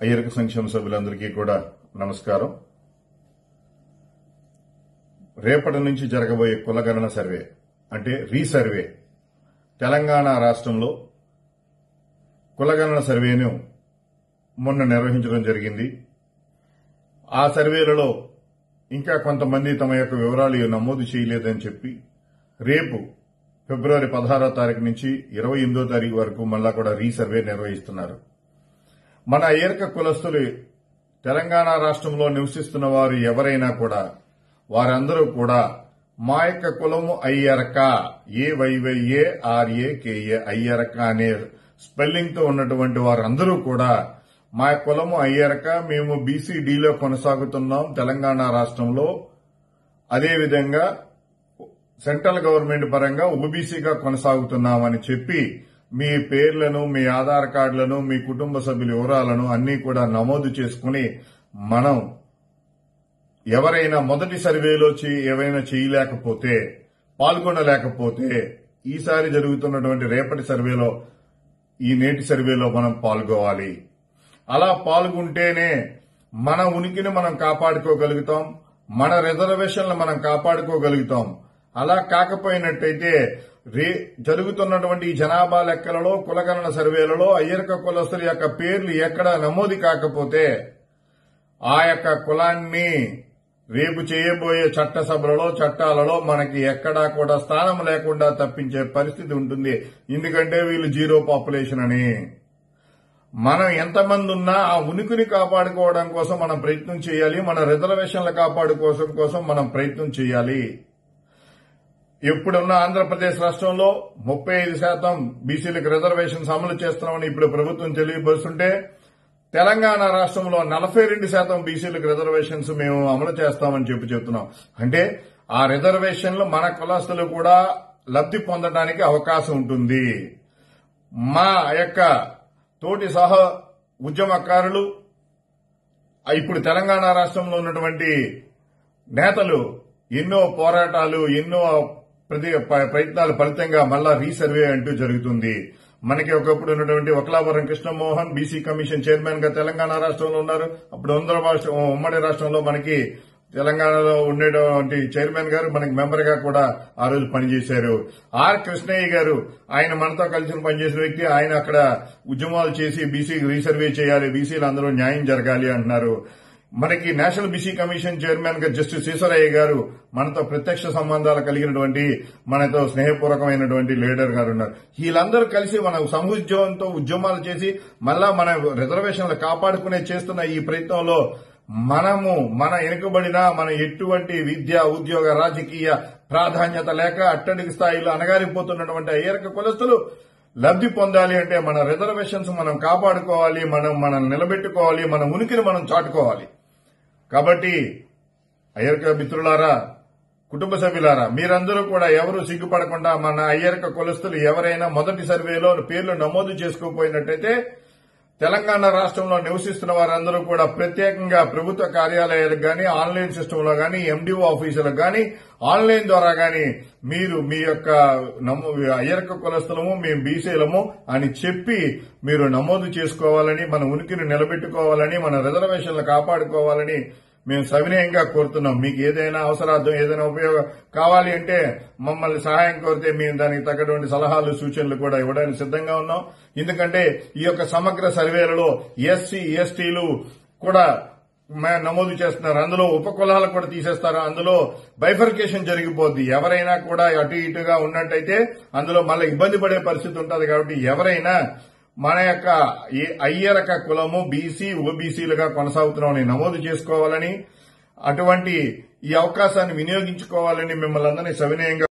అయ్యరక సంక్షేమ సభ్యులందరికీ కూడా నమస్కారం. రేపటి నుంచి జరగబోయే కులగణన సర్వే అంటే రీసర్వే తెలంగాణ రాష్ట్రంలో కులగణన సర్వేను మొన్న నిర్వహించడం జరిగింది. ఆ సర్వేలలో ఇంకా కొంతమంది తమ యొక్క వివరాలు నమోదు చేయలేదని చెప్పి రేపు ఫిబ్రవరి 16వ తారీఖు నుంచి 28వ తారీఖు వరకు మళ్ళా కూడా రీసర్వే నిర్వహిస్తున్నారు. మన అయ్యరక కులస్తులు తెలంగాణ రాష్ట్రంలో నివసిస్తున్న వారు ఎవరైనా కూడా వారందరూ కూడా మా యొక్క కులము అయ్యరక AYYARAKA అయ్యరక అనే స్పెల్లింగ్ తో ఉన్నటువంటి వారందరూ కూడా మా కులము అయ్యరక, మేము BCDలో కొనసాగుతున్నాం తెలంగాణ రాష్ట్రంలో, అదేవిధంగా సెంట్రల్ గవర్నమెంట్ పరంగా OBCగా కొనసాగుతున్నామని చెప్పి మీ పేర్లను, మీ ఆధార్ కార్డులను, మీ కుటుంబ సభ్యుల వివరాలను అన్ని కూడా నమోదు చేసుకుని మనం ఎవరైనా మొదటి సర్వేలో ఏవైనా చేయలేకపోతే, పాల్గొనలేకపోతే ఈసారి జరుగుతున్నటువంటి రేపటి సర్వేలో, ఈ నేటి సర్వేలో మనం పాల్గొవాలి. అలా పాల్గొంటేనే మన ఉనికిని మనం కాపాడుకోగలుగుతాం, మన రిజర్వేషన్లు మనం కాపాడుకోగలుగుతాం. అలా కాకపోయినట్టయితే జరుగుతున్నటువంటి జనాభా లెక్కలలో, కులగణన సర్వేలలో అయ్యరక కులస్తుల యొక్క పేర్లు ఎక్కడ నమోదు కాకపోతే ఆ యొక్క కులాన్ని రేపు చేయబోయే చట్టసభలలో, చట్టాలలో మనకి ఎక్కడా కూడా స్థానం లేకుండా తప్పించే పరిస్థితి ఉంటుంది. ఎందుకంటే వీళ్ళు జీరో పాపులేషన్ అని. మనం ఎంతమంది ఉన్నా ఆ ఉనికిని కాపాడుకోవడం కోసం మనం ప్రయత్నం చేయాలి. మన రిజర్వేషన్ల కాపాడుకోవడం కోసం మనం ప్రయత్నం చేయాలి. ఇప్పుడున్న ఆంధ్రప్రదేశ్ రాష్ట్రంలో 35% బీసీలకు రిజర్వేషన్స్ అమలు చేస్తున్నామని ఇప్పుడు ప్రభుత్వం తెలియపరుస్తుంటే, తెలంగాణ రాష్ట్రంలో 42% బీసీలకు రిజర్వేషన్స్ మేము అమలు చేస్తామని చెప్తున్నాం. అంటే ఆ రిజర్వేషన్లు మన కులస్తులు కూడా లబ్ధి పొందడానికి అవకాశం ఉంటుంది. మా యొక్క తోటి సహ ఉద్యమకారులు, ఇప్పుడు తెలంగాణ రాష్ట్రంలో ఉన్నటువంటి నేతలు ఎన్నో పోరాటాలు, ఎన్నో ప్రయత్నాల ఫలితంగా మళ్ళా రీసర్వే అంటూ జరుగుతుంది. మనకి ఒకప్పుడు ఉన్నటువంటి వక్లాపురం కృష్ణమోహన్ బీసీ కమిషన్ చైర్మన్ గా తెలంగాణ రాష్ట్రంలో ఉన్నారు. అప్పుడు ఉమ్మడి రాష్ట్రంలో మనకి తెలంగాణలో ఉండేటువంటి చైర్మన్ గారు మనకి మెంబర్ గా కూడా ఆ రోజు పనిచేశారు. ఆర్ కృష్ణయ్య గారు, ఆయన మనతో కలిసి పనిచేసిన వ్యక్తి. ఆయన అక్కడ ఉద్యమాలు చేసి బీసీ రీసర్వే చేయాలి, బీసీలు అందరూ న్యాయం జరగాలి అంటున్నారు. మనకి నేషనల్ బీసీ కమిషన్ చైర్మన్ గా జస్టిస్ ఈశ్వరయ్య గారు మనతో ప్రత్యక్ష సంబంధాలు కలిగినటువంటి, మనతో స్నేహపూర్వకమైనటువంటి లీడర్ గారు ఉన్నారు. వీళ్ళందరూ కలిసి మన సముద్యమంతో ఉద్యమాలు చేసి మళ్ళా మన రిజర్వేషన్లు కాపాడుకునే చేస్తున్న ఈ ప్రయత్నంలో మనము మన వెనుకబడిన మన ఎటువంటి విద్య, ఉద్యోగ, రాజకీయ ప్రాధాన్యత లేక అట్టడికి స్థాయిలో అణగారిపోతున్నటువంటి అయ్యరక కులస్తులు లబ్ధి పొందాలి అంటే మన రిజర్వేషన్స్ మనం కాపాడుకోవాలి, మనం నిలబెట్టుకోవాలి, మన ఉనికిని మనం చాటుకోవాలి. కాబట్టి అయ్యరక మిత్రులారా, కుటుంబ సభ్యులారా, మీరందరూ కూడా ఎవరు సిగ్గుపడకుండా మన అయ్యరక కులస్తులు ఎవరైనా మొదటి సర్వేలో పేర్లు నమోదు చేసుకోకపోయినట్టయితే తెలంగాణ రాష్ట్రంలో నివసిస్తున్న వారందరూ కూడా ప్రత్యేకంగా ప్రభుత్వ కార్యాలయాలకు గాని, ఆన్లైన్ సిస్టమ్ లో గాని, MDO ఆఫీసులకు గాని, ఆన్లైన్ ద్వారా గాని మీరు మీ యొక్క అయ్యరక కులస్తులము, మేము బీసీలము అని చెప్పి మీరు నమోదు చేసుకోవాలని, మన ఉనికిని నిలబెట్టుకోవాలని, మన రిజర్వేషన్లు కాపాడుకోవాలని మేము సవినయంగా కోరుతున్నాం. మీకు ఏదైనా అవసరార్థం, ఏదైనా ఉపయోగం కావాలి అంటే మమ్మల్ని సహాయం కోరితే మేము దానికి తగ్గటువంటి సలహాలు, సూచనలు కూడా ఇవ్వడానికి సిద్ధంగా ఉన్నాం. ఎందుకంటే ఈ యొక్క సమగ్ర సర్వేలలో SC, STలు కూడా నమోదు చేస్తున్నారు. అందులో ఉపకులాలు కూడా తీసేస్తారు. అందులో బైఫర్కేషన్ జరిగిపోద్ది. ఎవరైనా కూడా అటు ఇటుగా ఉన్నట్టయితే అందులో మళ్ళీ ఇబ్బంది పడే పరిస్థితి ఉంటుంది. కాబట్టి ఎవరైనా మన యొక్క అయ్యరక కులము BC, OBCలుగా కొనసాగుతున్నామని నమోదు చేసుకోవాలని, అటువంటి ఈ అవకాశాన్ని వినియోగించుకోవాలని మిమ్మల్ని అందరినీ సవినయంగా